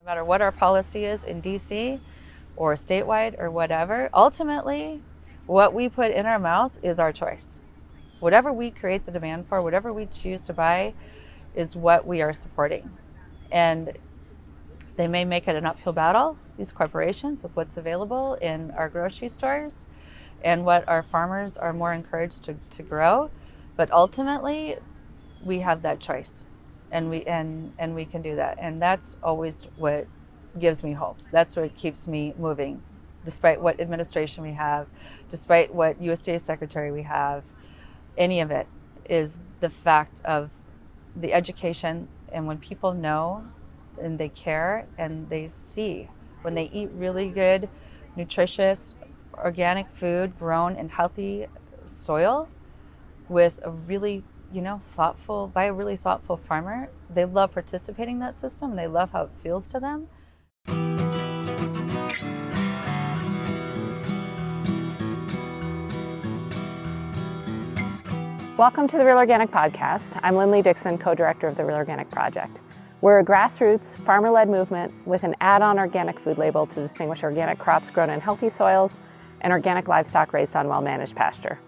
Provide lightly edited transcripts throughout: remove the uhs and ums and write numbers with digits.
No matter what our policy is in DC or statewide or whatever, ultimately, what we put in our mouth is our choice. Whatever we create the demand for, whatever we choose to buy, is what we are supporting. And they may make it an uphill battle, these corporations, with what's available in our grocery stores and what our farmers are more encouraged to grow. But ultimately, we have that choice, and we can do that. And that's always what gives me hope. That's what keeps me moving, despite what administration we have, despite what USDA secretary we have. Any of it is the fact of the education, and when people know and they care and they see, when they eat really good, nutritious, organic food grown in healthy soil with a really, by a really thoughtful farmer, they love participating in that system and they love how it feels to them. Welcome to the Real Organic Podcast. I'm Linley Dixon, co-director of the Real Organic Project. We're a grassroots, farmer-led movement with an add-on organic food label to distinguish organic crops grown in healthy soils and organic livestock raised on well-managed pasture.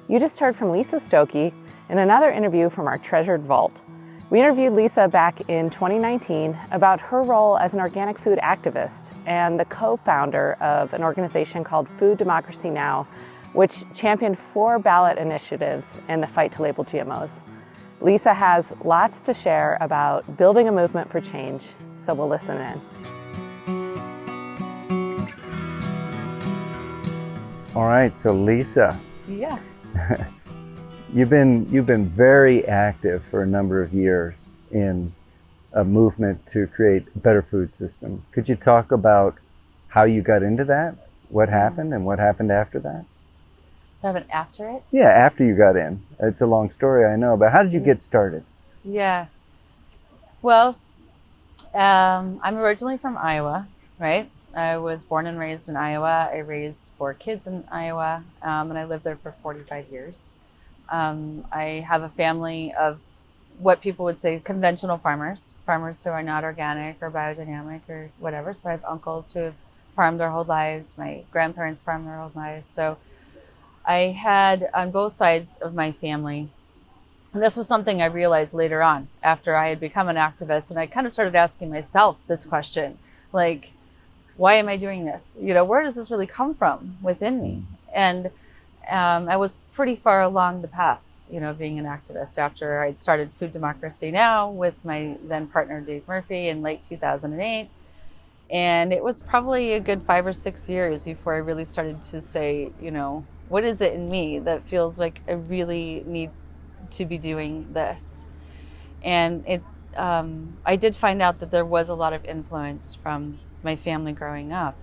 You just heard from Lisa Stokke in another interview from our treasured vault. We interviewed Lisa back in 2019 about her role as an organic food activist and the co-founder of an organization called Food Democracy Now!, which championed 4 ballot initiatives in the fight to label GMOs. Lisa has lots to share about building a movement for change, so we'll listen in. All right, so Lisa. Yeah. You've been very active for a number of years in a movement to create a better food system. Could you talk about how you got into that? What happened and what happened after that? Happened after it? Yeah, after you got in. It's a long story, I know, but how did you get started? Yeah. Well, I'm originally from Iowa, right? I was born and raised in Iowa. I raised 4 kids in Iowa, and I lived there for 45 years. I have a family of what people would say conventional farmers who are not organic or biodynamic or whatever. So I have uncles who have farmed their whole lives. My grandparents farmed their whole lives. So I had on both sides of my family, and this was something I realized later on after I had become an activist, and I kind of started asking myself this question, like, why am I doing this? Where does this really come from within me? And I was pretty far along the path, being an activist after I'd started Food Democracy Now! With my then partner, Dave Murphy, in late 2008. And it was probably a good 5 or 6 years before I really started to say, what is it in me that feels like I really need to be doing this? And I did find out that there was a lot of influence from my family growing up.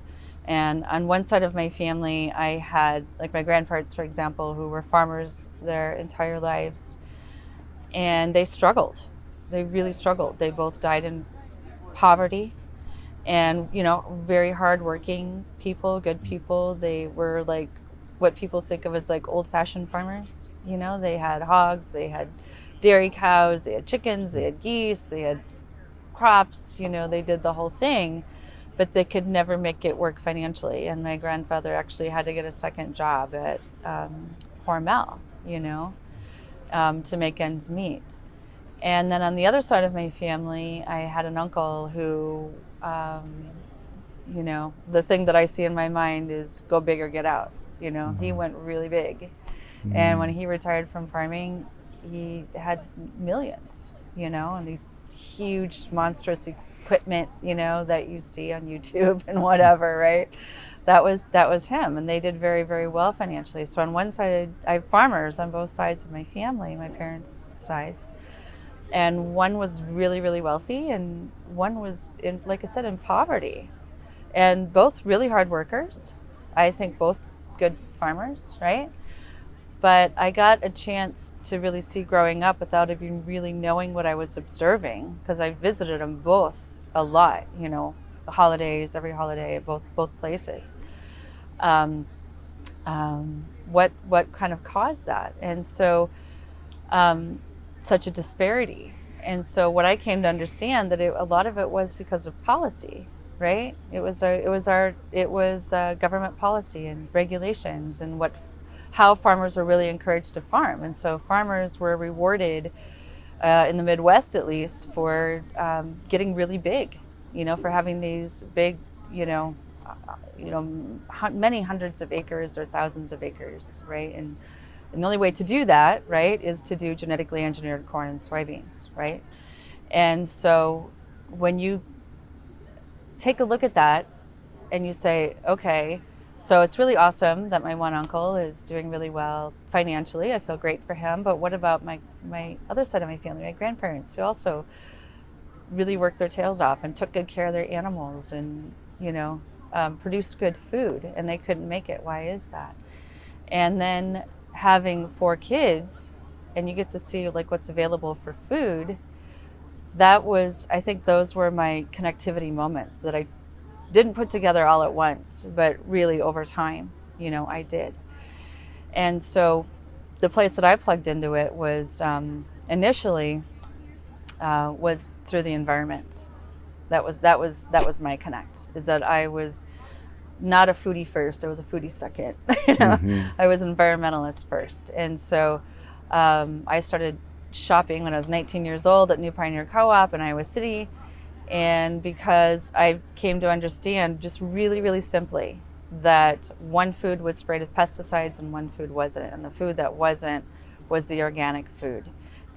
And on one side of my family, I had, like my grandparents, for example, who were farmers their entire lives. And they struggled. They really struggled. They both died in poverty. And, very hardworking people, good people. They were like what people think of as like old-fashioned farmers. They had hogs, they had dairy cows, they had chickens, they had geese, they had crops, they did the whole thing, but they could never make it work financially. And my grandfather actually had to get a second job at Hormel, to make ends meet. And then on the other side of my family, I had an uncle who, the thing that I see in my mind is go big or get out. He went really big. And when he retired from farming, he had millions, and these huge, monstrous equipment, that you see on YouTube and whatever, right? That was him. And they did very, very well financially. So on one side, I have farmers on both sides of my family, my parents' sides. And one was really, really wealthy, and one was, like I said, in poverty. And both really hard workers. I think both good farmers, right? But I got a chance to really see growing up without even really knowing what I was observing, because I visited them both a lot, the holidays, every holiday at both places. What kind of caused that? And so such a disparity And so what I came to understand that a lot of it was because of policy, right? It was government policy and regulations and how farmers were really encouraged to farm. And so farmers were rewarded in the Midwest, at least, for getting really big, for having these big, many hundreds of acres or thousands of acres, right? And the only way to do that, right, is to do genetically engineered corn and soybeans, right? And so when you take a look at that and you say, okay, so it's really awesome that my one uncle is doing really well financially. I feel great for him. But what about my other side of my family, my grandparents, who also really worked their tails off and took good care of their animals and, produced good food, and they couldn't make it? Why is that? And then having 4 kids, and you get to see like what's available for food. I think those were my connectivity moments that I didn't put together all at once, but really over time, I did. And so the place that I plugged into it was initially was through the environment. That was my connect, is that I was not a foodie first, I was a foodie second. I was an environmentalist first. And so I started shopping when I was 19 years old at New Pioneer Co-op in Iowa City. And because I came to understand just really, really simply that one food was sprayed with pesticides and one food wasn't. And the food that wasn't was the organic food.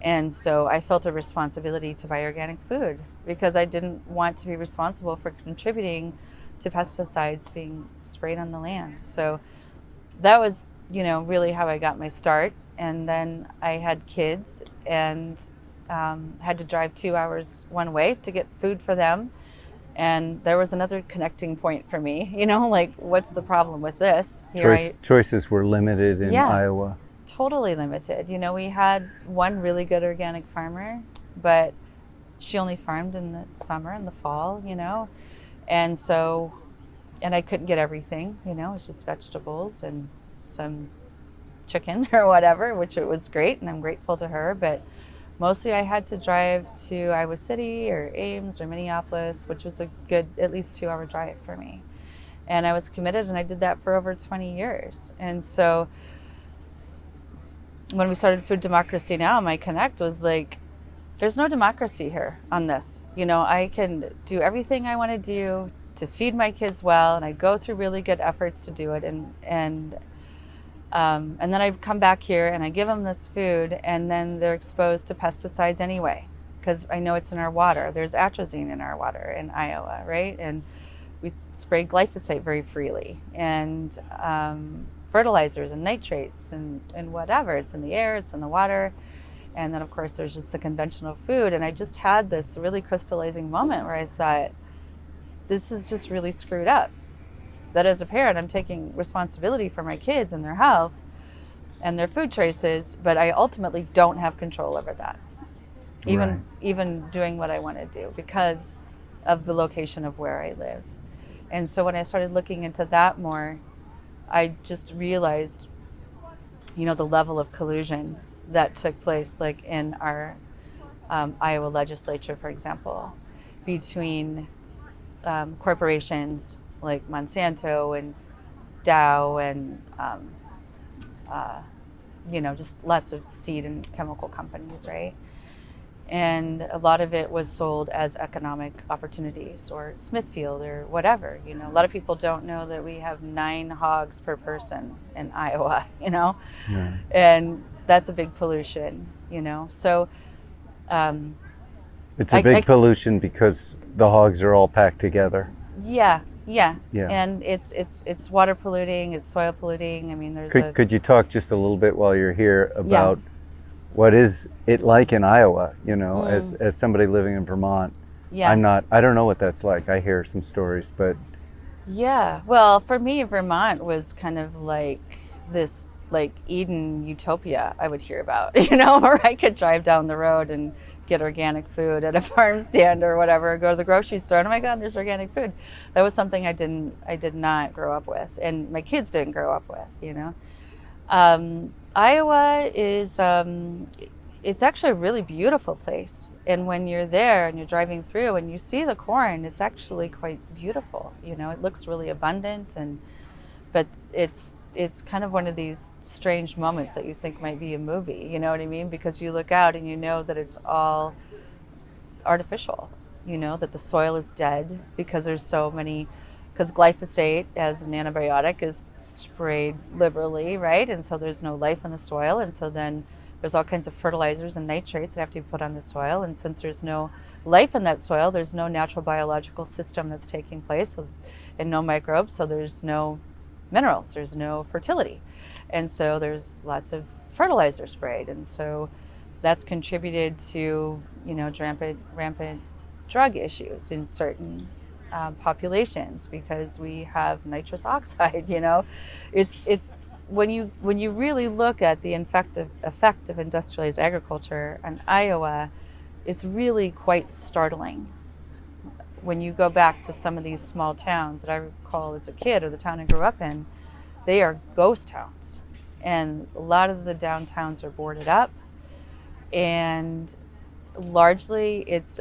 And so I felt a responsibility to buy organic food because I didn't want to be responsible for contributing to pesticides being sprayed on the land. So that was, really how I got my start. And then I had kids and had to drive 2 hours one way to get food for them. And there was another connecting point for me, like, what's the problem with this? Choices were limited in Iowa. Totally limited. We had one really good organic farmer, but she only farmed in the summer and the fall, and so, and I couldn't get everything, it was just vegetables and some chicken or whatever, which it was great, and I'm grateful to her, but mostly I had to drive to Iowa City or Ames or Minneapolis, which was a good at least 2-hour drive for me. And I was committed, and I did that for over 20 years. And so when we started Food Democracy Now, my connect was like, there's no democracy here on this. I can do everything I want to do to feed my kids well, and I go through really good efforts to do it, and then I come back here and I give them this food, and then they're exposed to pesticides anyway, because I know it's in our water. There's atrazine in our water in Iowa, right? And we spray glyphosate very freely, and fertilizers and nitrates and whatever. It's in the air, it's in the water. And then of course there's just the conventional food. And I just had this really crystallizing moment where I thought, this is just really screwed up. That as a parent, I'm taking responsibility for my kids and their health and their food choices, but I ultimately don't have control over that. Even doing what I want to do because of the location of where I live. And so when I started looking into that more, I just realized, the level of collusion that took place, like in our Iowa legislature, for example, between corporations like Monsanto and Dow and just lots of seed and chemical companies, right? And a lot of it was sold as economic opportunities, or Smithfield or whatever. A lot of people don't know that we have 9 hogs per person in Iowa, Yeah. And that's a big pollution, So it's a big pollution because the hogs are all packed together. Yeah. And it's water polluting, it's soil polluting. I mean, Could you talk just a little bit while you're here about what is it like in Iowa, as somebody living in Vermont? Yeah. I don't know what that's like. I hear some stories, but. Yeah. Well, for me, Vermont was kind of like this Eden utopia I would hear about, where I could drive down the road and get organic food at a farm stand or whatever, go to the grocery store, and oh my God, there's organic food. That was something I did not grow up with, and my kids didn't grow up with, Iowa is, it's actually a really beautiful place. And when you're there and you're driving through and you see the corn, it's actually quite beautiful. You know, it looks really abundant, but it's kind of one of these strange moments that you think might be a movie, you know what I mean? Because you look out and you know that it's all artificial, you know, that the soil is dead because there's so many, because glyphosate as an antibiotic is sprayed liberally, right? And so there's no life in the soil. And so then there's all kinds of fertilizers and nitrates that have to be put on the soil. And since there's no life in that soil, there's no natural biological system that's taking place, and no microbes, so there's no minerals, there's no fertility. And so there's lots of fertilizer sprayed. And so that's contributed to, you know, rampant drug issues in certain populations because we have nitrous oxide, you know. It's when you really look at the effect of industrialized agriculture in Iowa, it's really quite startling. When you go back to some of these small towns that I recall as a kid, or the town I grew up in, they are ghost towns. And a lot of the downtowns are boarded up. And largely it's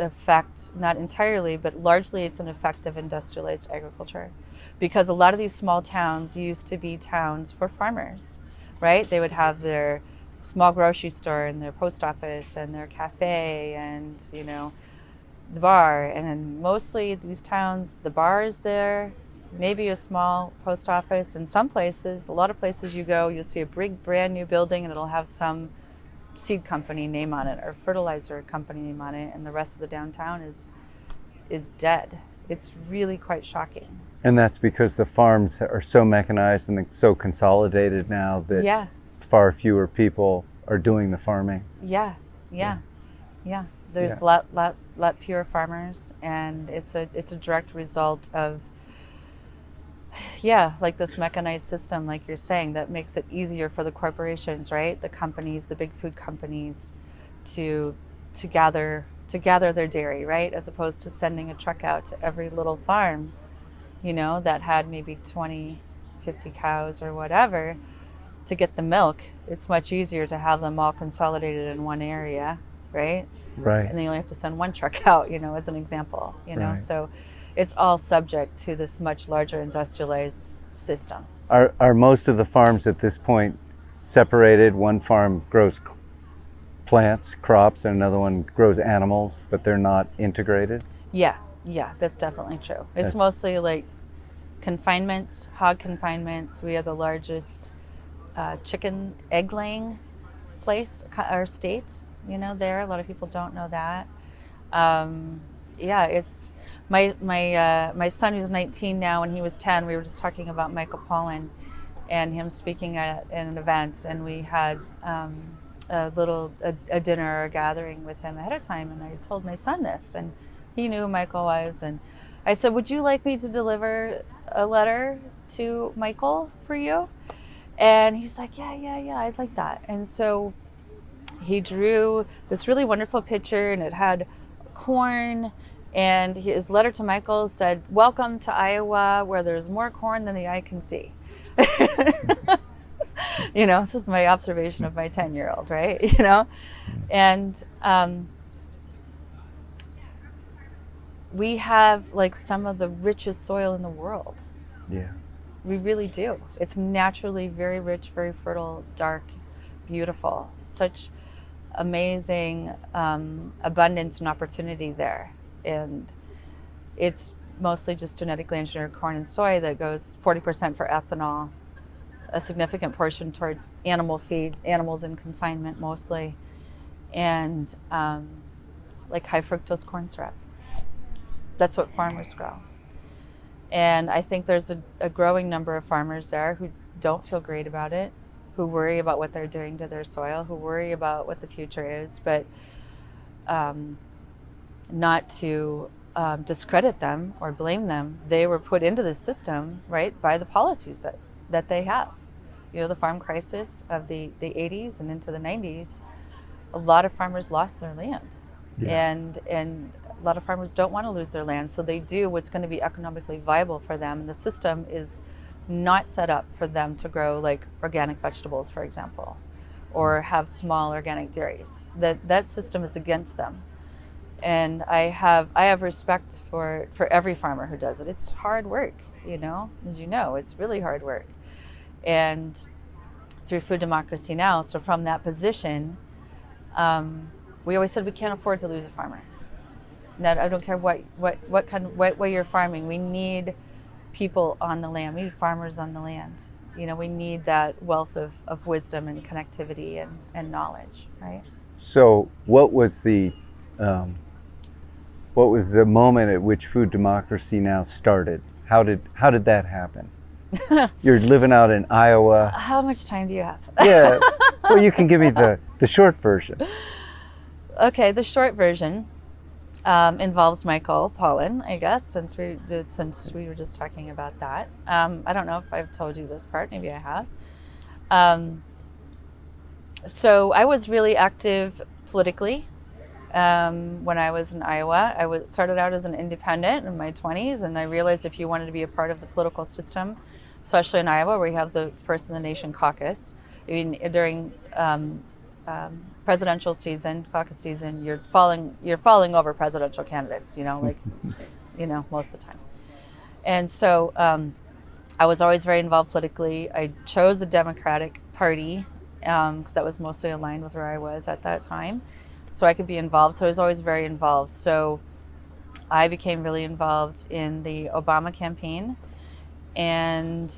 not entirely, but largely it's an effect of industrialized agriculture. Because a lot of these small towns used to be towns for farmers, right? They would have their small grocery store and their post office and their cafe and, you know, the bar. And then mostly these towns, the bar is there, maybe a small post office. In some places, a lot of places you go, you'll see a big brand new building and it'll have some seed company name on it or fertilizer company name on it, and the rest of the downtown is dead. It's really quite shocking. And that's because the farms are so mechanized and so consolidated now that far fewer people are doing the farming. Yeah. There's a lot fewer farmers, and it's a direct result of like this mechanized system, like you're saying, that makes it easier for the corporations, right? The companies, the big food companies, to gather their dairy, right? As opposed to sending a truck out to every little farm, you know, that had maybe 20, 50 cows or whatever to get the milk. It's much easier to have them all consolidated in one area, right? Right. And then you only have to send one truck out, you know, as an example, you know. Right. So it's all subject to this much larger industrialized system. Are most of the farms at this point separated? One farm grows plants, crops, and another one grows animals, but they're not integrated? Yeah, that's definitely true. It's mostly like confinements, hog confinements. We are the largest chicken egg laying place, our state, you know, there. A lot of people don't know that. It's my son, who's 19 now. When he was 10, we were just talking about Michael Pollan and him speaking at an event, and we had a dinner or a gathering with him ahead of time, and I told my son this, and he knew who Michael was, and I said, would you like me to deliver a letter to Michael for you? And he's like, yeah, I'd like that. And so he drew this really wonderful picture, and it had corn, and his letter to Michael said, welcome to Iowa, where there's more corn than the eye can see. You know, this is my observation of my 10-year-old, right? You know, and we have like some of the richest soil in the world. Yeah. We really do. It's naturally very rich, very fertile, dark, beautiful. Such amazing abundance and opportunity there. And it's mostly just genetically engineered corn and soy that goes 40% for ethanol, a significant portion towards animal feed, animals in confinement mostly, and like high fructose corn syrup. That's what farmers grow. And I think there's a growing number of farmers there who don't feel great about it, who worry about what they're doing to their soil, who worry about what the future is, but not to discredit them or blame them. They were put into this system, right, by the policies that they have. You know, the farm crisis of the 80s and into the 90s, a lot of farmers lost their land. Yeah. And a lot of farmers don't want to lose their land, so they do what's going to be economically viable for them. And the system is not set up for them to grow like organic vegetables, for example, or have small organic dairies. That system is against them. And I have respect for every farmer who does it. It's hard work, as you know, it's really hard work. And through Food Democracy Now, so from that position, we always said we can't afford to lose a farmer. Now, I don't care what way you're farming. We need people on the land. We need farmers on the land. We need that wealth of wisdom and connectivity and knowledge, right? So what was the moment at which Food Democracy Now started? How did that happen? You're living out in Iowa. How much time do you have? Yeah, well, you can give me the short version. Okay, the short version involves Michael Pollan, I guess, since we were just talking about that. I don't know if I've told you this part, maybe I have. So I was really active politically when I was in Iowa. I started out as an independent in my 20s, and I realized if you wanted to be a part of the political system, especially in Iowa, where you have the first in the nation caucus, during presidential season, caucus season, you're falling over presidential candidates, most of the time. And so I was always very involved politically. I chose the Democratic Party because that was mostly aligned with where I was at that time, so I could be involved. So I was always very involved. So I became really involved in the Obama campaign, and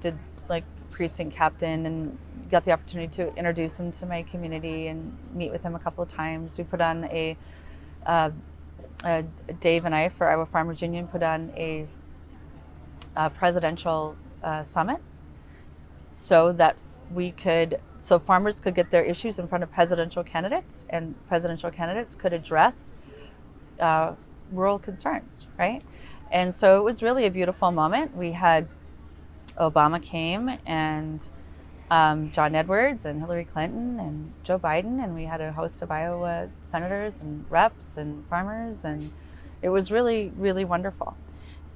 did like precinct captain, and got the opportunity to introduce him to my community and meet with him a couple of times. We put on Dave and I, for Iowa Farmers Union, put on a presidential summit so that farmers could get their issues in front of presidential candidates, and presidential candidates could address rural concerns, right? And so it was really a beautiful moment. We had Obama came, and John Edwards and Hillary Clinton and Joe Biden, and we had a host of Iowa senators and reps and farmers, and it was really, really wonderful.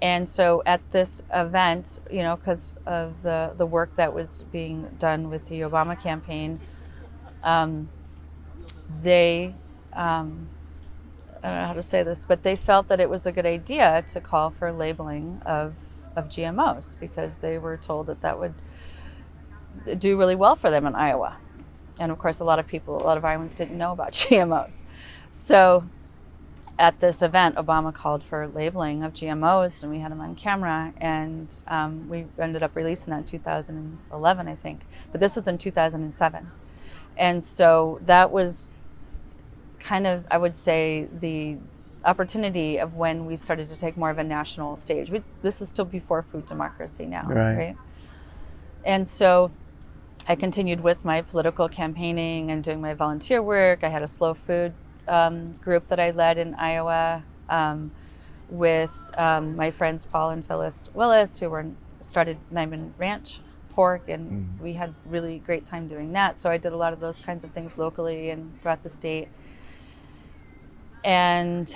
And so at this event, because of the work that was being done with the Obama campaign, they, I don't know how to say this, but they felt that it was a good idea to call for labeling of GMOs, because they were told that would do really well for them in Iowa. And of course, a lot of Iowans didn't know about GMOs. So at this event, Obama called for labeling of GMOs, and we had him on camera, and we ended up releasing that in 2011, I think. But this was in 2007. And so that was kind of, I would say, the opportunity of when we started to take more of a national stage. This is still before Food Democracy Now, right? And so I continued with my political campaigning and doing my volunteer work. I had a slow food group that I led in Iowa with my friends Paul and Phyllis Willis, who started Nyman Ranch Pork, and we had really great time doing that. So I did a lot of those kinds of things locally and throughout the state. And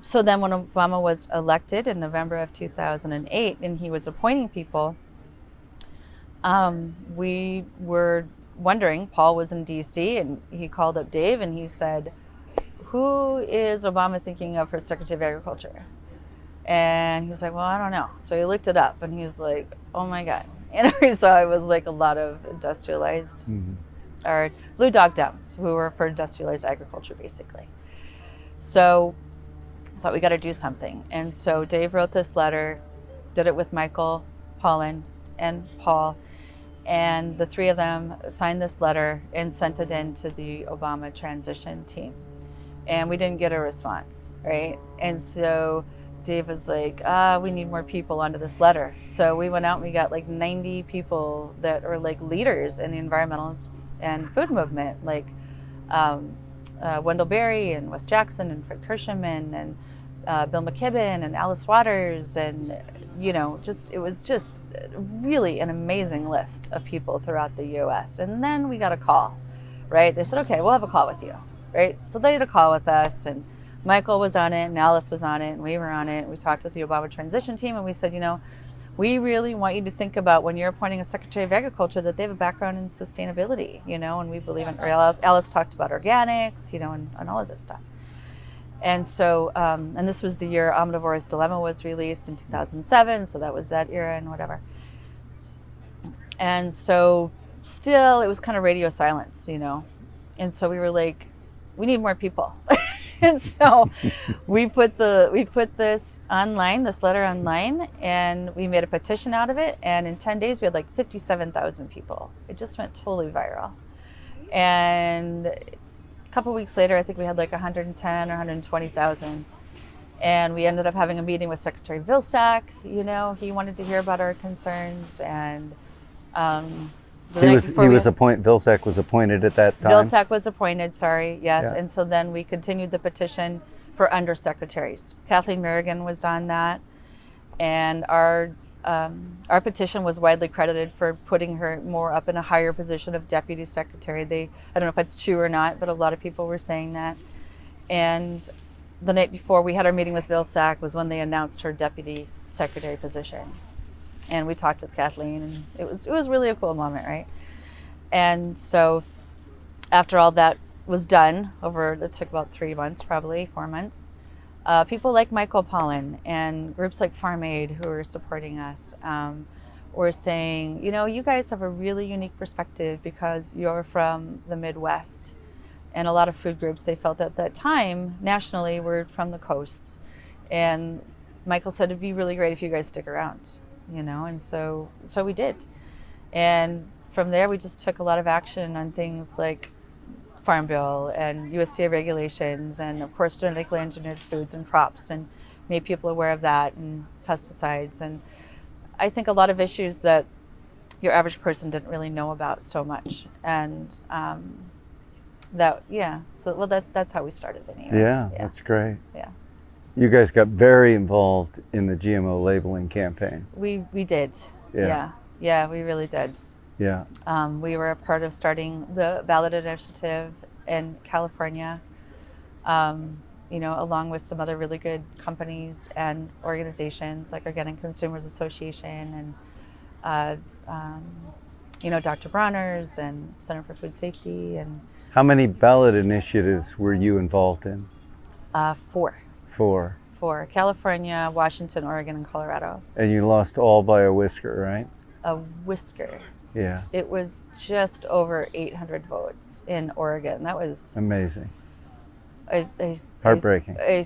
so then when Obama was elected in November of 2008, and he was appointing people, we were wondering, Paul was in DC, and he called up Dave and he said, "Who is Obama thinking of for Secretary of Agriculture?" And he was like, "Well, I don't know." So he looked it up, and he was like, "Oh my God." And we saw it was like a lot of industrialized or blue dog Dems who were for industrialized agriculture, basically. So I thought, we got to do something. And so Dave wrote this letter, did it with Michael Pollan and Paul, and the three of them signed this letter and sent it in to the Obama transition team. And we didn't get a response, right? And so Dave was like, we need more people onto this letter. So we went out and we got like 90 people that are like leaders in the environmental and food movement, like Wendell Berry and Wes Jackson and Fred Kirschman and Bill McKibben and Alice Waters, and it was just really an amazing list of people throughout the U.S. And then we got a call, right? They said, "Okay, we'll have a call with you," right? So they had a call with us, and Michael was on it, and Alice was on it, and we were on it. We talked with the Obama transition team, and we said, we really want you to think about when you're appointing a Secretary of Agriculture that they have a background in sustainability, and we believe in, Alice talked about organics, and all of this stuff. And so, and this was the year Omnivore's Dilemma was released in 2007, so that was that era and whatever. And so still, it was kind of radio silence, And so we were like, we need more people. And so we put this online, this letter online, and we made a petition out of it. And in 10 days, we had like 57,000 people. It just went totally viral. And a couple weeks later, I think we had like 110 or 120,000. And we ended up having a meeting with Secretary Vilsack. He wanted to hear about our concerns. And Vilsack was appointed at that time? Vilsack was appointed, sorry, yes. Yeah. And so then we continued the petition for undersecretaries. Kathleen Merrigan was on that. And our petition was widely credited for putting her more up in a higher position of deputy secretary. I don't know if that's true or not, but a lot of people were saying that. And the night before we had our meeting with Vilsack was when they announced her deputy secretary position. And we talked with Kathleen, and it was really a cool moment, right? And so after all that was done, it took about 3 months, probably 4 months, people like Michael Pollan and groups like Farm Aid who are supporting us were saying, you guys have a really unique perspective because you're from the Midwest. And a lot of food groups, they felt at that time, nationally, were from the coasts. And Michael said, it'd be really great if you guys stick around. And so we did. And from there, we just took a lot of action on things like Farm Bill and USDA regulations and, of course, genetically engineered foods and crops, and made people aware of that, and pesticides. And I think a lot of issues that your average person didn't really know about so much. And that's how we started anyway. Yeah, that's great. Yeah. You guys got very involved in the GMO labeling campaign. We did. Yeah, we really did. Yeah. We were a part of starting the Ballot initiative in California, along with some other really good companies and organizations like Organic Consumers Association and Dr. Bronner's and Center for Food Safety. And how many Ballot initiatives were you involved in? 4. 4. 4. California, Washington, Oregon, and Colorado. And you lost all by a whisker, right? A whisker. Yeah. It was just over 800 votes in Oregon. That was amazing. Heartbreaking. Yeah.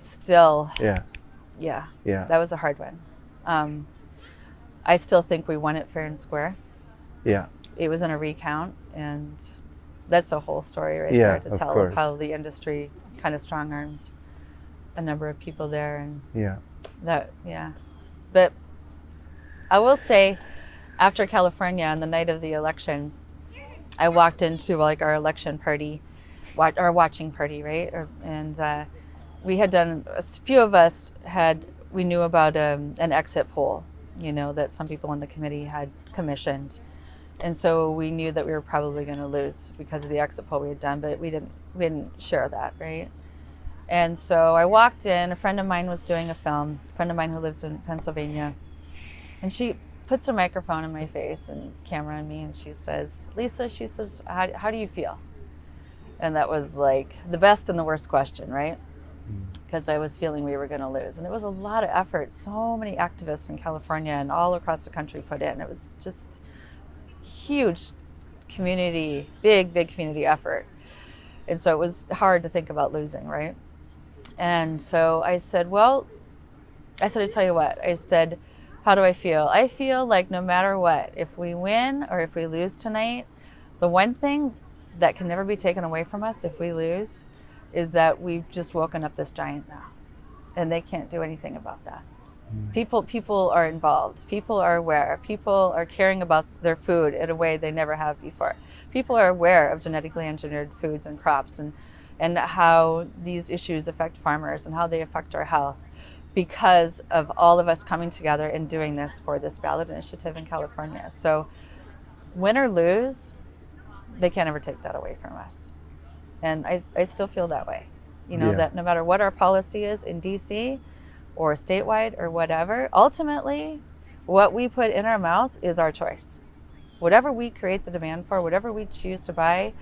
That was a hard one. I still think we won it fair and square. Yeah. It was in a recount, and that's a whole story right there to tell of how the industry kind of strong-armed a number of people there. And but I will say, after California, on the night of the election, I walked into our election party, our watching party, right? And we had done, a few of us we knew about an exit poll, that some people in the committee had commissioned. And so we knew that we were probably going to lose because of the exit poll we had done, but we didn't share that, right? And so I walked in, a friend of mine was doing a film, a friend of mine who lives in Pennsylvania, and she puts a microphone in my face and camera on me, and she says, Lisa, she says, how do you feel? And that was like the best and the worst question, right? Because I was feeling we were going to lose. And it was a lot of effort. So many activists in California and all across the country put in. It was just huge community, big community effort. And so it was hard to think about losing, right? And so I said, I tell you what, I said, how do I feel? I feel like no matter what, if we win or if we lose tonight, the one thing that can never be taken away from us if we lose is that we've just woken up this giant now, and they can't do anything about that. People are involved. People are aware. People are caring about their food in a way they never have before. People are aware of genetically engineered foods and crops and how these issues affect farmers and how they affect our health because of all of us coming together and doing this for this Ballot initiative in California. So win or lose, they can't ever take that away from us. And I still feel that way, that no matter what our policy is in DC or statewide or whatever, ultimately what we put in our mouth is our choice. Whatever we create the demand for, whatever we choose to buy,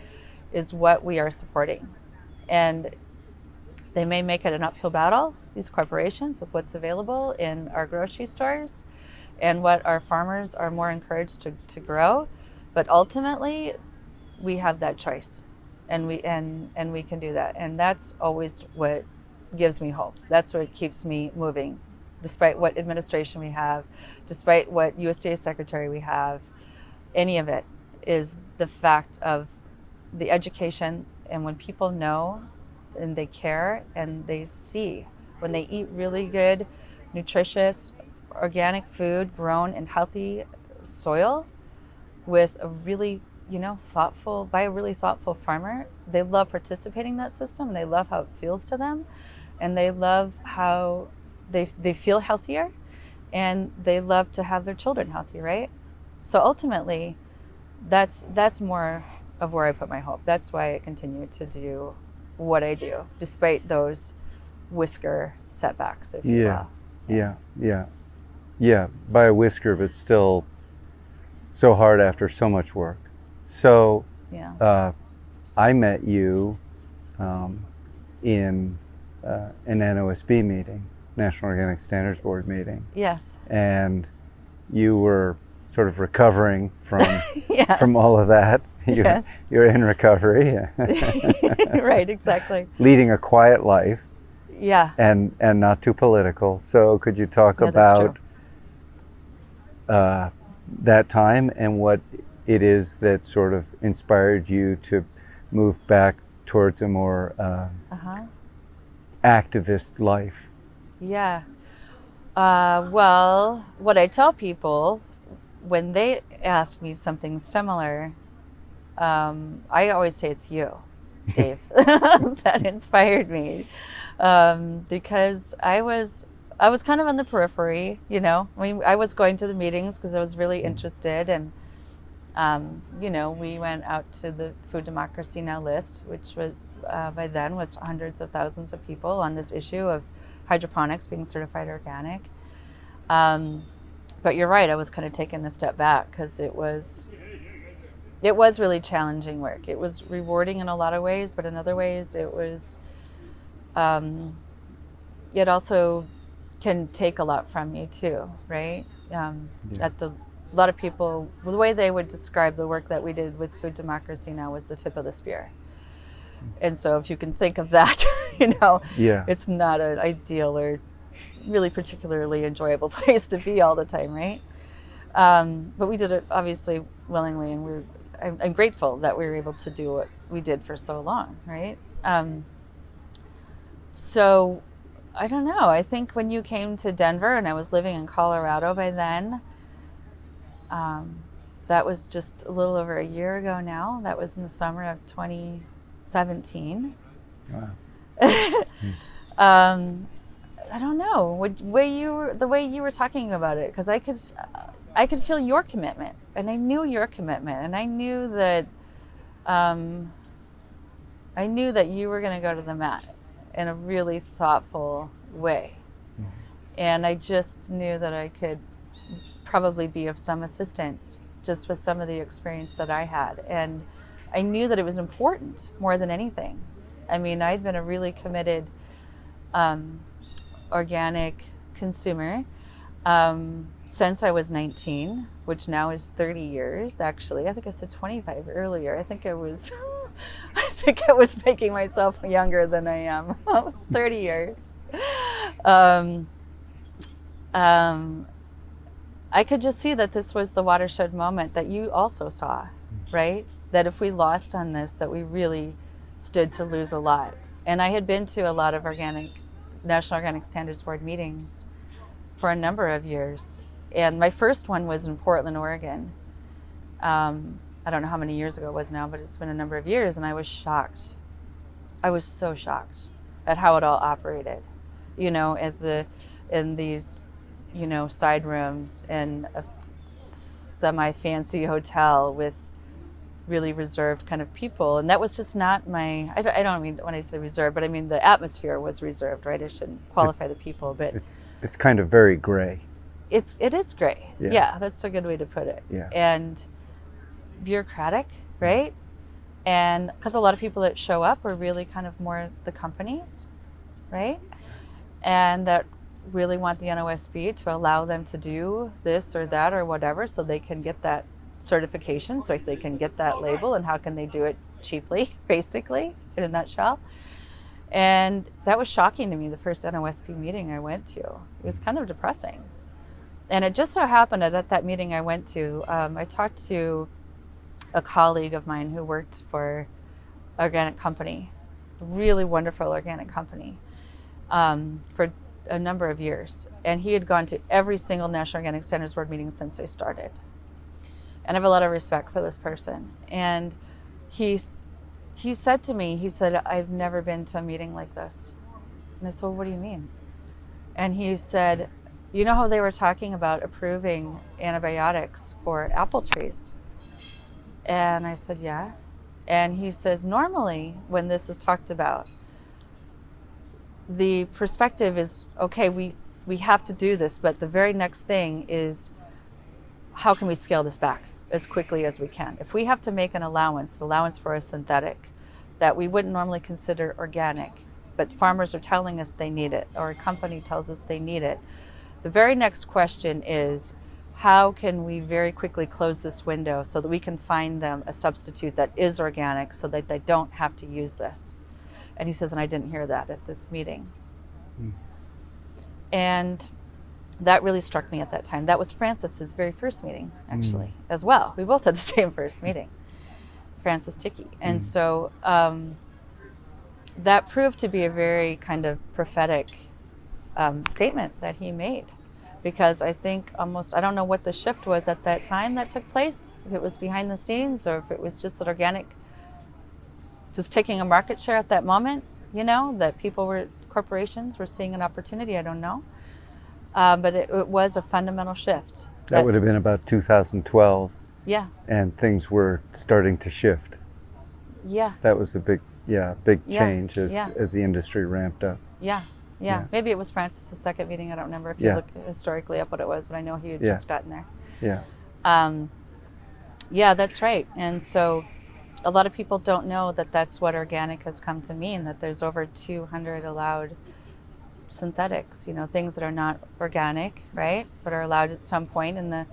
is what we are supporting. And they may make it an uphill battle, these corporations, with what's available in our grocery stores and what our farmers are more encouraged to grow. But ultimately, we have that choice, and we can do that. And that's always what gives me hope. That's what keeps me moving, despite what administration we have, despite what USDA secretary we have. Any of it is the fact of the education, and when people know and they care and they see, when they eat really good, nutritious, organic food grown in healthy soil with a really, by a really thoughtful farmer, they love participating in that system, and they love how it feels to them, and they love how they feel healthier, and they love to have their children healthy, right? So ultimately, that's more of where I put my hope. That's why I continue to do what I do, despite those whisker setbacks, if you will. Yeah, by a whisker, but still so hard after so much work. So I met you in an NOSB meeting, National Organic Standards Board meeting. Yes. And you were sort of recovering from yes. from all of that. Yes. You're in recovery. Right, exactly. Leading a quiet life. Yeah. And not too political. So could you talk about that time and what it is that sort of inspired you to move back towards a more activist life? Yeah. Well, what I tell people when they ask me something similar, I always say it's you, Dave, that inspired me, because I was kind of on the periphery, I was going to the meetings because I was really interested, and we went out to the Food Democracy Now! List, which was by then was hundreds of thousands of people on this issue of hydroponics being certified organic. But you're right, I was kind of taking a step back because it was really challenging work. It was rewarding in a lot of ways, but in other ways it was, it also can take a lot from you too, right? A lot of people, the way they would describe the work that we did with Food Democracy Now! Was the tip of the spear. And so if you can think of that, it's not an ideal or really particularly enjoyable place to be all the time, right? But we did it obviously willingly, and I'm grateful that we were able to do what we did for so long, right? So I don't know, I think when you came to Denver, and I was living in Colorado by then, that was just a little over a year ago now. That was in the summer of 2017. Wow. I don't know, the way you were talking about it, because I could feel your commitment, and I knew your commitment, and I knew that you were going to go to the mat in a really thoughtful way. Mm-hmm. And I just knew that I could probably be of some assistance just with some of the experience that I had. And I knew that it was important more than anything. I mean, I'd been a really committed organic consumer since I was 19, which now is 30 years, actually. I think I said 25 earlier. I think I was making myself younger than I am. It was 30 years. I could just see that this was the watershed moment that you also saw, right? That if we lost on this, that we really stood to lose a lot. And I had been to a lot of National Organic Standards Board meetings for a number of years. And my first one was in Portland, Oregon. I don't know how many years ago it was now, but it's been a number of years, and I was shocked. I was so shocked at how it all operated, in these, side rooms in a semi-fancy hotel with really reserved kind of people. And that was just not I don't mean when I say reserved, but I mean the atmosphere was reserved, right? I shouldn't qualify the people, but it's kind of very gray. it is gray. Yeah, that's a good way to put it. Yeah. And bureaucratic, right? And because a lot of people that show up are really kind of more the companies, right? And that really want the NOSB to allow them to do this or that or whatever, so they can get that certification, so they can get that label. And how can they do it cheaply, basically, in a nutshell? And that was shocking to me, the first NOSB meeting I went to. It was kind of depressing. And it just so happened that at that meeting I went to, I talked to a colleague of mine who worked for an organic company, a really wonderful organic company, for a number of years. And he had gone to every single National Organic Standards Board meeting since they started. And I have a lot of respect for this person. And he said to me, he said, I've never been to a meeting like this. And I said, well, what do you mean? And he said, you know how they were talking about approving antibiotics for apple trees? And I said, yeah. And he says, normally when this is talked about, the perspective is, okay, we have to do this, but the very next thing is, how can we scale this back as quickly as we can? If we have to make an allowance for a synthetic that we wouldn't normally consider organic, but farmers are telling us they need it, or a company tells us they need it, the very next question is, how can we very quickly close this window so that we can find them a substitute that is organic so that they don't have to use this? And he says, and I didn't hear that at this meeting. And that really struck me at that time. That was Francis's very first meeting, actually, as well. We both had the same first meeting, Francis Ticky. And so that proved to be a very kind of prophetic statement that he made. Because I think I don't know what the shift was at that time that took place, if it was behind the scenes or if it was just that organic just taking a market share at that moment, that corporations were seeing an opportunity, I don't know. But it was a fundamental shift. That would have been about 2012. Yeah. And things were starting to shift. Yeah. That was a big change as the industry ramped up. Yeah. Maybe it was Francis's second meeting. I don't remember if you look historically up what it was, but I know he had just gotten there. Yeah. Yeah, that's right. And so a lot of people don't know that that's what organic has come to mean, that there's over 200 allowed synthetics, things that are not organic, right, but are allowed at some point in the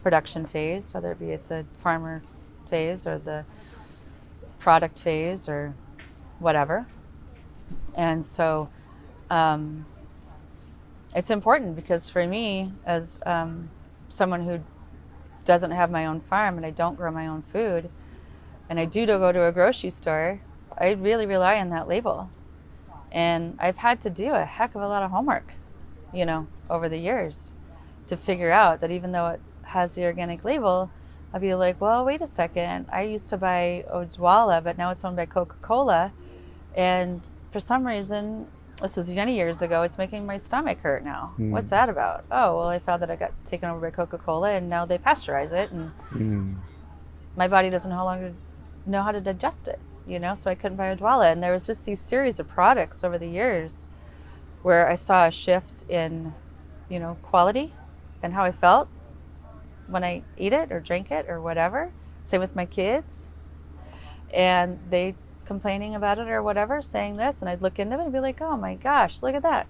production phase, whether it be at the farmer phase or the product phase or whatever. And so it's important because for me, as someone who doesn't have my own farm and I don't grow my own food, and I do go to a grocery store, I really rely on that label. And I've had to do a heck of a lot of homework, over the years to figure out that even though it has the organic label, I'll be like, well, wait a second. I used to buy Odwalla, but now it's owned by Coca-Cola. And for some reason, this was many years ago, it's making my stomach hurt now. What's that about? Oh, well, I found that I got taken over by Coca-Cola and now they pasteurize it. And my body doesn't no longer know how to digest it, so I couldn't buy Odwalla. And there was just these series of products over the years where I saw a shift in, quality and how I felt when I eat it or drink it or whatever. Same with my kids. And they complaining about it or whatever, saying this, and I'd look into it and be like, oh my gosh, look at that.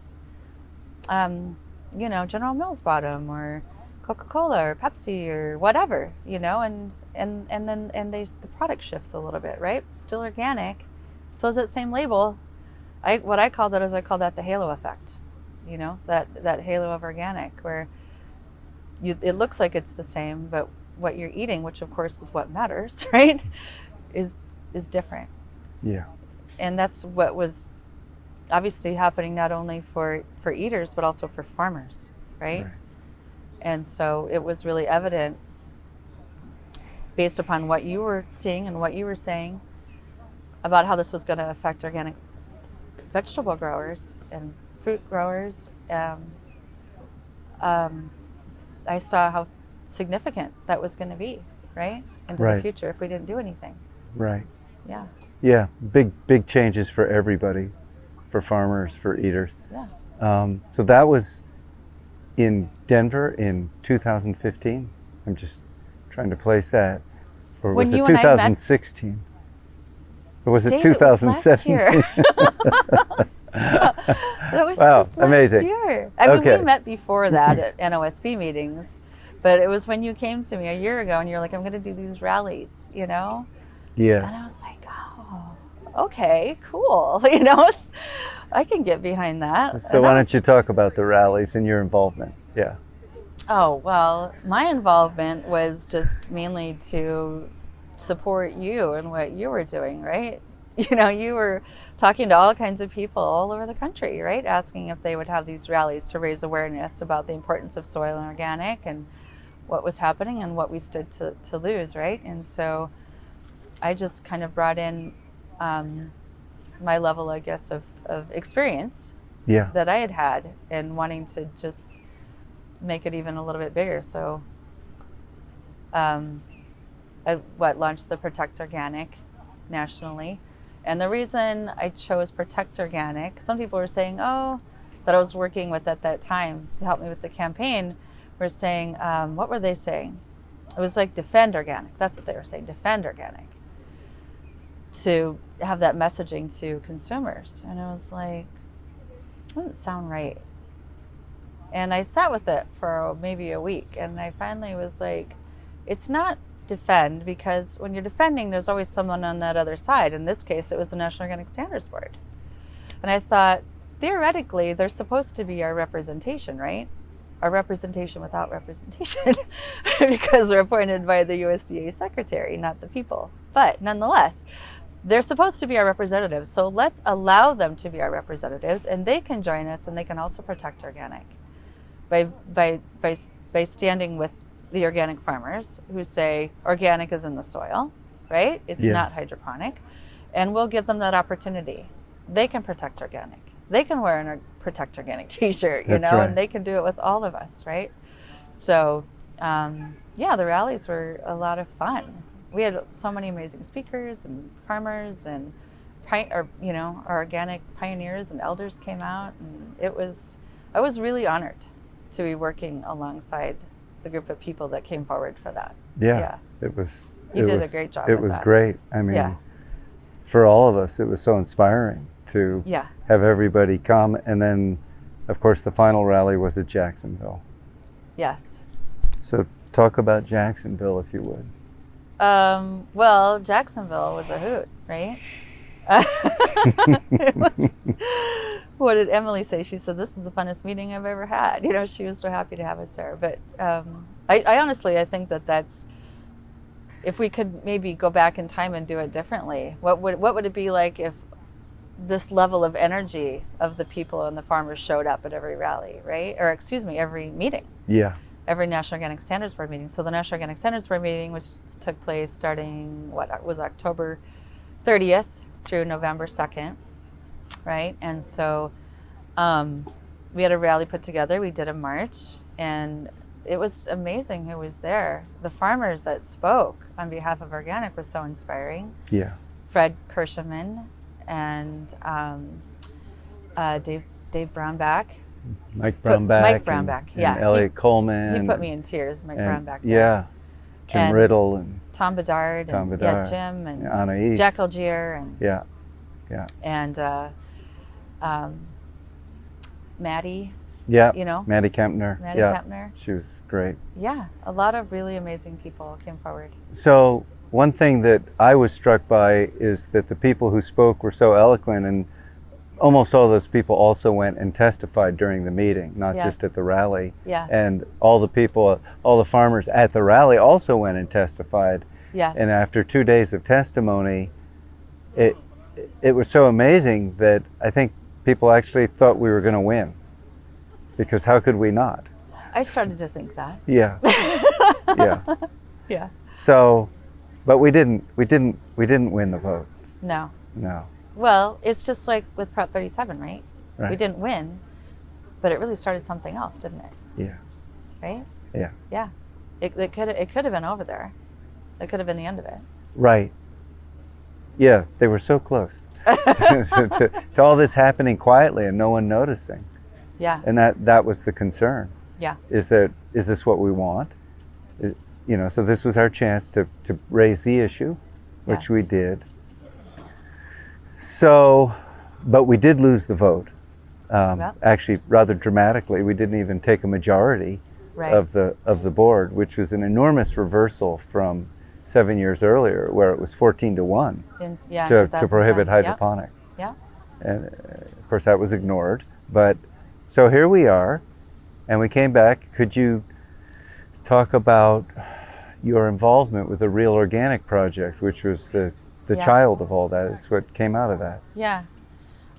General Mills bought them, or Coca-Cola or Pepsi or whatever, and then the product shifts a little bit, right? Still organic, still has that same label. I call that the halo effect, that halo of organic, where it looks like it's the same, but what you're eating, which of course is what matters, right, is different. Yeah. And that's what was obviously happening not only for eaters, but also for farmers, right? And so it was really evident based upon what you were seeing and what you were saying about how this was going to affect organic vegetable growers and fruit growers. I saw how significant that was going to be, right? Into the future if we didn't do anything. Right. Yeah. Yeah, big changes for everybody, for farmers, for eaters. Yeah. So that was in Denver in 2015. I'm just trying to place that. Or was When it you and I met- 2016? Or was it Dave, it was last 2017? That was Wow, just last amazing. year. I mean, Okay. we met before that at NOSB meetings, but it was when you came to me a year ago and you're like, I'm going to do these rallies, you know? And I Yes. was like, oh, okay, cool. I can get behind that. So And why I don't was- you talk about the rallies and your involvement? Yeah. Oh, well, my involvement was just mainly to support you and what you were doing, right? You were talking to all kinds of people all over the country, right? Asking if they would have these rallies to raise awareness about the importance of soil and organic and what was happening and what we stood to lose, right? And so I just kind of brought in my level, I guess, of experience Yeah. that I had and wanting to just make it even a little bit bigger. So I launched the Protect Organic nationally. And the reason I chose Protect Organic, some people were saying, oh, that I was working with at that time to help me with the campaign, were saying, what were they saying? It was like Defend Organic. That's what they were saying, Defend Organic. To have that messaging to consumers. And I was like, that doesn't sound right. And I sat with it for maybe a week. And I finally was like, it's not defend, because when you're defending, there's always someone on that other side. In this case, it was the National Organic Standards Board. And I thought, theoretically, they're supposed to be our representation, right? Our representation without representation, because they're appointed by the USDA secretary, not the people. But nonetheless, they're supposed to be our representatives. So let's allow them to be our representatives, and they can join us, and they can also protect organic by standing with the organic farmers who say organic is in the soil, right? It's Yes. not hydroponic. And we'll give them that opportunity. They can protect organic. They can wear a Protect Organic t-shirt, That's right. and they can do it with all of us, right? So, the rallies were a lot of fun. We had so many amazing speakers and farmers and our organic pioneers and elders came out, and I was really honored to be working alongside the group of people that came forward for that. Yeah. It was. You it did was, a great job It with was that. great. I mean, Yeah. for all of us, it was so inspiring to Yeah. have everybody come. And then, of course, the final rally was at Jacksonville. Yes. So talk about Jacksonville, if you would. Well, Jacksonville was a hoot, right? It was, what did Emily say? She said, this is the funnest meeting I've ever had. She was so happy to have us there. But I honestly, I think that's, if we could maybe go back in time and do it differently, what would it be like if this level of energy of the people and the farmers showed up at every rally, right? Or excuse me, every meeting. Yeah. Every National Organic Standards Board meeting. So the National Organic Standards Board meeting, which took place starting, October 30th through November 2nd, right? And so we had a rally put together. We did a march, and it was amazing who was there. The farmers that spoke on behalf of organic was so inspiring. Yeah. Fred Kirschman and Dave Brownback. Mike Brownback. Mike Brownback, and yeah. Elliot Coleman. He put me in tears, Mike Brownback. Yeah. Jim And Riddle and Tom Bedard. Tom and, Bedard. Yeah, Jim and Anais. Jack Algier and Yeah. Maddie. Yeah. Maddie Kempner. Maddie Kempner. She was great. Yeah, a lot of really amazing people came forward. So one thing that I was struck by is that the people who spoke were so eloquent, and almost all those people also went and testified during the meeting, not Yes. just at the rally. Yes. And all the farmers at the rally also went and testified. Yes. And after 2 days of testimony, it was so amazing that I think people actually thought we were going to win, because how could we not? I started to think that. Yeah. Yeah. Yeah. So, but we didn't win the vote. No. No. Well, it's just like with Prop 37, right? Right. We didn't win, but it really started something else, didn't it? Yeah. Right? Yeah. Yeah. It could have been over there. It could have been the end of it. Right. Yeah, they were so close to all this happening quietly and no one noticing. Yeah. And that was the concern. Yeah. Is this what we want? So this was our chance to raise the issue, which Yes. we did. So, but we did lose the vote. Actually, rather dramatically. We didn't even take a majority Right. of the board, which was an enormous reversal from 7 years earlier, where it was 14-1 to prohibit 2010. hydroponic. Yeah. And of course, that was ignored. But so here we are, and we came back. Could you talk about your involvement with the Real Organic Project, which was the child of all that? It's what came out of that. Yeah.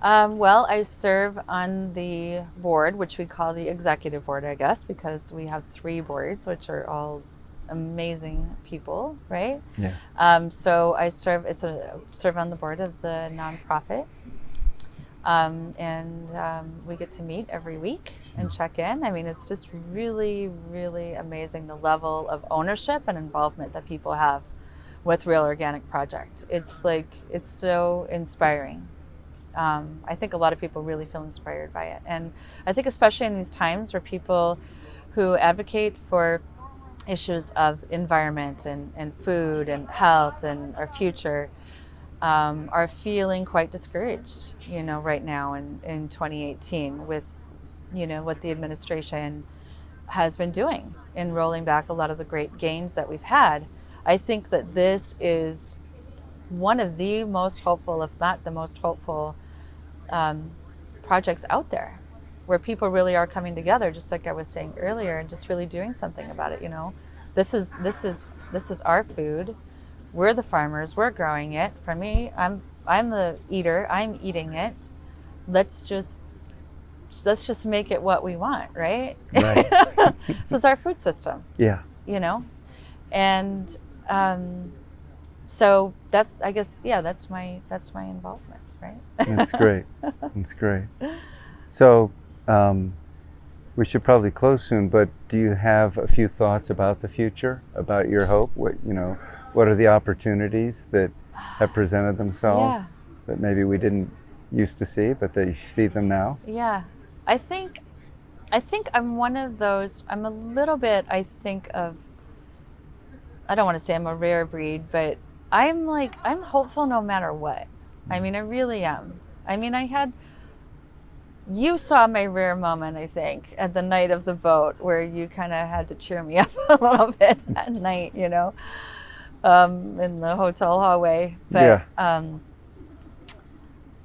Well, I serve on the board, which we call the executive board, I guess, because we have 3 boards, which are all amazing people, right? Yeah. So I serve on the board of the nonprofit, and we get to meet every week and check in. I mean, it's just really, really amazing the level of ownership and involvement that people have with Real Organic Project. It's so inspiring. I think a lot of people really feel inspired by it. And I think especially in these times where people who advocate for issues of environment and food and health and our future are feeling quite discouraged, right now in 2018 with, what the administration has been doing in rolling back a lot of the great gains that we've had. I think that this is one of the most hopeful, if not the most hopeful, projects out there, where people really are coming together, just like I was saying earlier, and just really doing something about it. This is our food. We're the farmers. We're growing it. For me, I'm the eater. I'm eating it. Let's just make it what we want, right? Right. This is our food system. Yeah. And so that's, I guess, that's my involvement, right? That's great. That's great. So we should probably close soon, but do you have a few thoughts about the future, about your hope? What are the opportunities that have presented themselves that maybe we didn't used to see, but that you see them now? Yeah. I think I'm one of those, I'm a little bit, I don't want to say I'm a rare breed, but I'm hopeful no matter what. I mean, I really am. I mean, you saw my rare moment, I think, at the night of the vote, where you kind of had to cheer me up a little bit at night, in the hotel hallway. But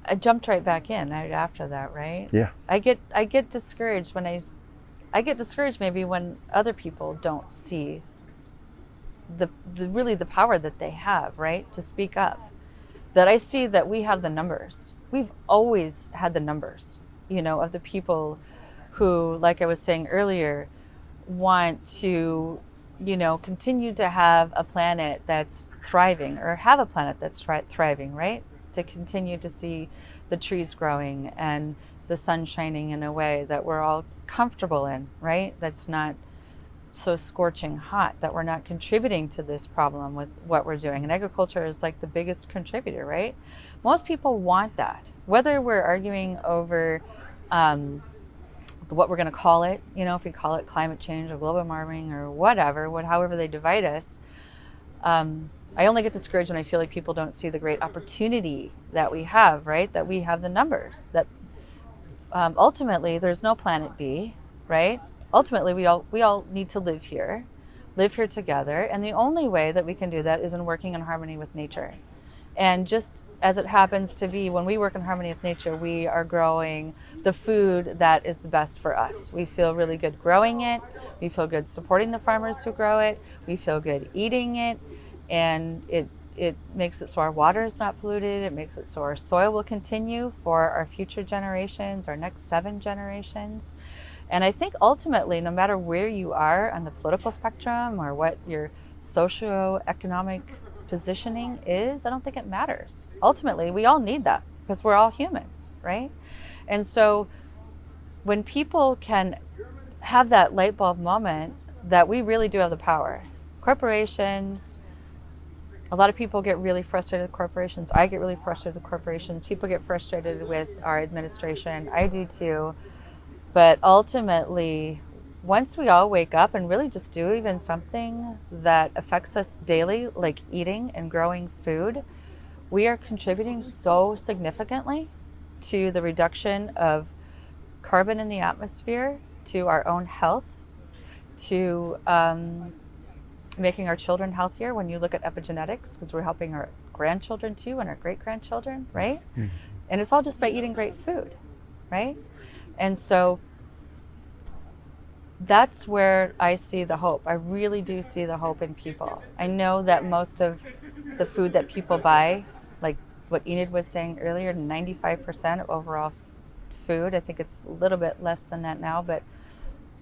I jumped right back in right after that, right? Yeah. I get discouraged when I get discouraged maybe when other people don't see the really the power that they have, right, to speak up. That I see that we have the numbers. We've always had the numbers, of the people who, like I was saying earlier, want to, continue to have a planet that's thriving, or have a planet that's thriving, right? To continue to see the trees growing and the sun shining in a way that we're all comfortable in, right? That's not so scorching hot, that we're not contributing to this problem with what we're doing. And agriculture is like the biggest contributor, right? Most people want that. Whether we're arguing over what we're going to call it, if we call it climate change or global warming or whatever, however they divide us, I only get discouraged when I feel like people don't see the great opportunity that we have, right? That we have the numbers, that ultimately there's no planet B, right? Ultimately, we all need to live here together. And the only way that we can do that is in working in harmony with nature. And just as it happens to be, when we work in harmony with nature, we are growing the food that is the best for us. We feel really good growing it. We feel good supporting the farmers who grow it. We feel good eating it. And it makes it so our water is not polluted. It makes it so our soil will continue for our future generations, our next 7 generations. And I think ultimately, no matter where you are on the political spectrum or what your socioeconomic positioning is, I don't think it matters. Ultimately, we all need that because we're all humans, right? And so when people can have that light bulb moment that we really do have the power, corporations, a lot of people get really frustrated with corporations. I get really frustrated with corporations. People get frustrated with our administration. I do too. But ultimately, once we all wake up and really just do even something that affects us daily, like eating and growing food, we are contributing so significantly to the reduction of carbon in the atmosphere, to our own health, to making our children healthier. When you look at epigenetics, because we're helping our grandchildren too and our great-grandchildren, right? Mm-hmm. And it's all just by eating great food, right? And so that's where I see the hope. I really do see the hope in people. I know that most of the food that people buy, like what Enid was saying earlier, 95% of overall food, I think it's a little bit less than that now, but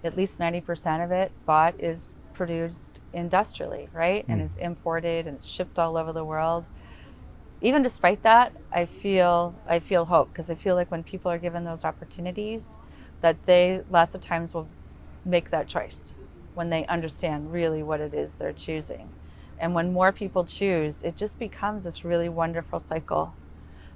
at least 90% of it bought is produced industrially, right? And it's imported and it's shipped all over the world. Even despite that, I feel hope, because I feel like when people are given those opportunities, that they lots of times will make that choice when they understand really what it is they're choosing. And when more people choose, it just becomes this really wonderful cycle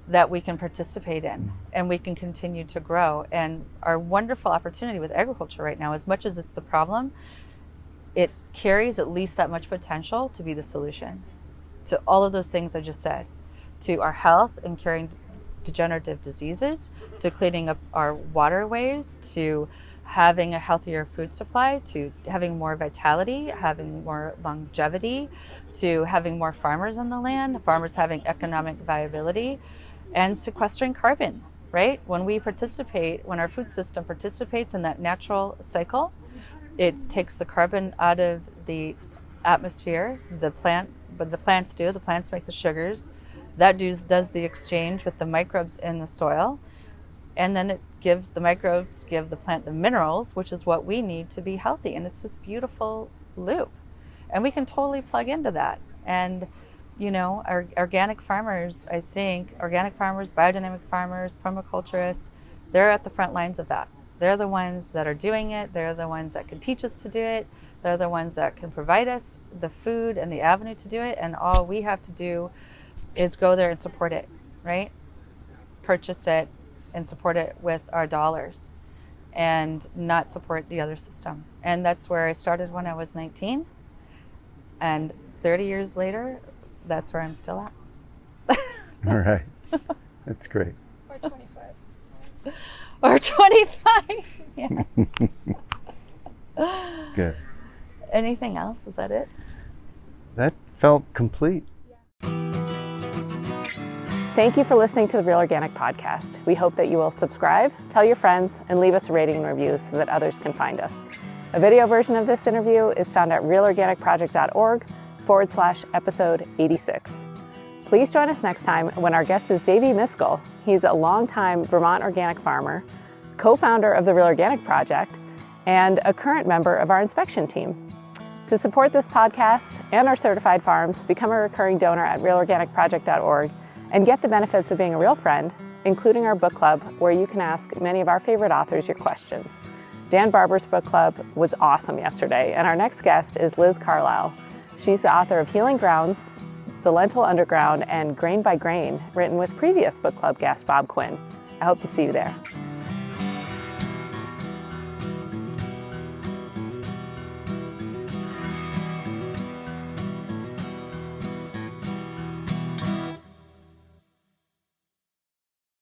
that we can participate in and we can continue to grow. And our wonderful opportunity with agriculture right now, as much as it's the problem, it carries at least that much potential to be the solution to all of those things I just said, to our health and curing degenerative diseases, to cleaning up our waterways, to having a healthier food supply, to having more vitality, having more longevity, to having more farmers on the land, farmers having economic viability, and sequestering carbon, right? When we participate, when our food system participates in that natural cycle, it takes the carbon out of the atmosphere, the plants make the sugars, that does the exchange with the microbes in the soil, and then the microbes give the plant the minerals, which is what we need to be healthy. And it's this beautiful loop. And we can totally plug into that. And, you know, our organic farmers, biodynamic farmers, permaculturists, they're at the front lines of that. They're the ones that are doing it. They're the ones that can teach us to do it. They're the ones that can provide us the food and the avenue to do it. And all we have to do is go there and support it, right? Purchase it and support it with our dollars and not support the other system. And that's where I started when I was 19. And 30 years later, that's where I'm still at. All right. That's great. Or 25. Or 25. Yes. Good. Anything else? Is that it? That felt complete. Thank you for listening to the Real Organic Podcast. We hope that you will subscribe, tell your friends, and leave us a rating and review so that others can find us. A video version of this interview is found at realorganicproject.org/episode 86. Please join us next time when our guest is Davey Miskell. He's a longtime Vermont organic farmer, co-founder of the Real Organic Project, and a current member of our inspection team. To support this podcast and our certified farms, become a recurring donor at realorganicproject.org and get the benefits of being a real friend, including our book club, where you can ask many of our favorite authors your questions. Dan Barber's book club was awesome yesterday, and our next guest is Liz Carlisle. She's the author of Healing Grounds, The Lentil Underground, and Grain by Grain, written with previous book club guest Bob Quinn. I hope to see you there.